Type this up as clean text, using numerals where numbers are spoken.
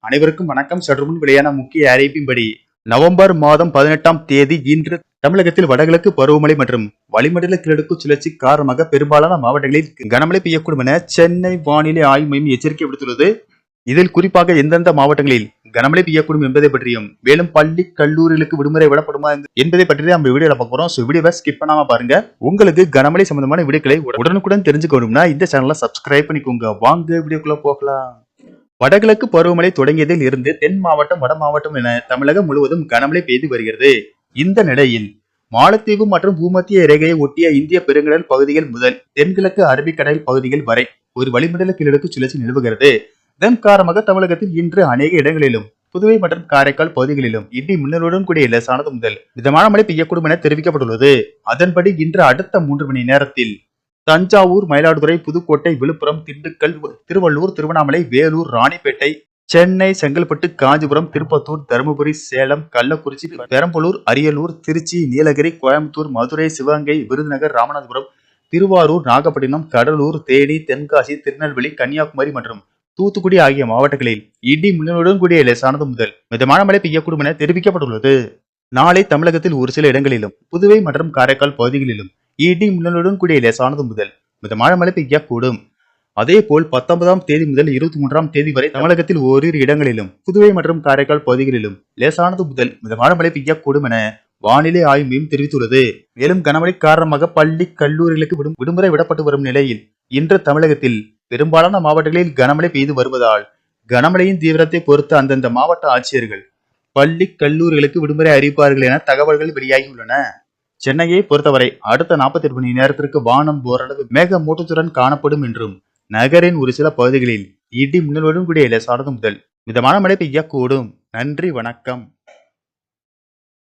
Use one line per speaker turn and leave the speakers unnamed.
அனைவருக்கும் வணக்கம். சற்றுமுன் வெளியான முக்கிய அறிவிப்பின்படி நவம்பர் மாதம் 18ஆம் தேதி இன்று தமிழகத்தில் வடகிழக்கு பருவமழை மற்றும் வளிமண்டல கீழடுக்கு சுழற்சி காரணமாக பெரும்பாலான மாவட்டங்களில் கனமழை பெய்யக்கூடும் என சென்னை வானிலை ஆய்வு மையம் எச்சரிக்கை விடுத்துள்ளது. இதில் குறிப்பாக எந்தெந்த மாவட்டங்களில் கனமழை பெய்யக்கூடும் என்பதை பற்றியும் மேலும் பள்ளி கல்லூரிகளுக்கு விடுமுறை விடப்படுமா என்பதை பற்றி நம்ம வீடியோல பார்க்க போறோம். வீடியோவை ஸ்கிப் பண்ணாம பாருங்க. உங்களுக்கு கனமழை சம்பந்தமான வீடியோக்களை உடனுக்குடன் தெரிஞ்சுக்கணும்னா இந்த சேனலை சப்ஸ்கிரைப் பண்ணிக்கோங்க. வாங்க வீடியோக்குள்ள போகலாம். வடகிழக்கு பருவமழை தொடங்கியதில் இருந்து தென் மாவட்டம் வட மாவட்டம் என தமிழகம் முழுவதும் கனமழை பெய்து வருகிறது. இந்த நிலையில் மாலத்தீவு மற்றும் பூமத்திய ரேகையை ஒட்டிய இந்திய பெருங்கடல் பகுதிகள் முதல் தென்கிழக்கு அரபிக்கடல் பகுதிகள் வரை ஒரு வளிமண்டல கீழடுக்கு சுழற்சி நிலவுகிறது. இதன் காரணமாக தமிழகத்தில் இன்று அநேக இடங்களிலும் புதுவை மற்றும் காரைக்கால் பகுதிகளிலும் இடி மின்னலுடன் கூடிய லேசானது முதல் மிதமான மழை பெய்யக்கூடும் என தெரிவிக்கப்பட்டுள்ளது. அதன்படி இன்று அடுத்த 3 மணி நேரத்தில் தஞ்சாவூர், மயிலாடுதுறை, புதுக்கோட்டை, விழுப்புரம், திண்டுக்கல், திருவள்ளூர், திருவண்ணாமலை, வேலூர், ராணிப்பேட்டை, சென்னை, செங்கல்பட்டு, காஞ்சிபுரம், திருப்பத்தூர், தருமபுரி, சேலம், கள்ளக்குறிச்சி, பெரம்பலூர், அரியலூர், திருச்சி, நீலகிரி, கோயம்புத்தூர், மதுரை, சிவகங்கை, விருதுநகர், ராமநாதபுரம், திருவாரூர், நாகப்பட்டினம், கடலூர், தேனி, தென்காசி, திருநெல்வேலி, கன்னியாகுமரி மற்றும் தூத்துக்குடி ஆகிய மாவட்டங்களில் இடி மின்னலுடன் கூடிய லேசானது முதல் மிதமான மழை பெய்யக்கூடும் என தெரிவிக்கப்பட்டுள்ளது. நாளை தமிழகத்தில் ஒரு சில இடங்களிலும் புதுவை மற்றும் காரைக்கால் பகுதிகளிலும் இடி மின்னலுடன் கூடிய லேசானது முதல் மிதமான மழை பெய்யக்கூடும். அதே போல் 19ஆம் தேதி முதல் 23ஆம் தேதி வரை தமிழகத்தில் ஓரிரு இடங்களிலும் புதுவை மற்றும் காரைக்கால் பகுதிகளிலும் லேசானது முதல் மிதமான மழை பெய்யக்கூடும் என வானிலை ஆய்வு மையம் தெரிவித்துள்ளது. மேலும் கனமழை காரணமாக பள்ளி கல்லூரிகளுக்கு விடுமுறை விடப்பட்டு வரும் நிலையில் இன்று தமிழகத்தில் பெரும்பாலான மாவட்டங்களில் கனமழை பெய்து வருவதால் கனமழையின் தீவிரத்தை பொறுத்து அந்தந்த மாவட்ட ஆட்சியர்கள் பள்ளி கல்லூரிகளுக்கு விடுமுறை அறிவிப்பார்கள் என தகவல்கள் வெளியாகியுள்ளன. சென்னையை பொறுத்தவரை அடுத்த 48 மணி நேரத்திற்கு வானம் ஓரளவு மேகமூட்டத்துடன் காணப்படும் என்றும் நகரின் ஒரு சில பகுதிகளில் இடி மின்னலுடன் கூடிய லேசானது முதல் மிதமான மழை பெய்யக்கூடும். நன்றி, வணக்கம்.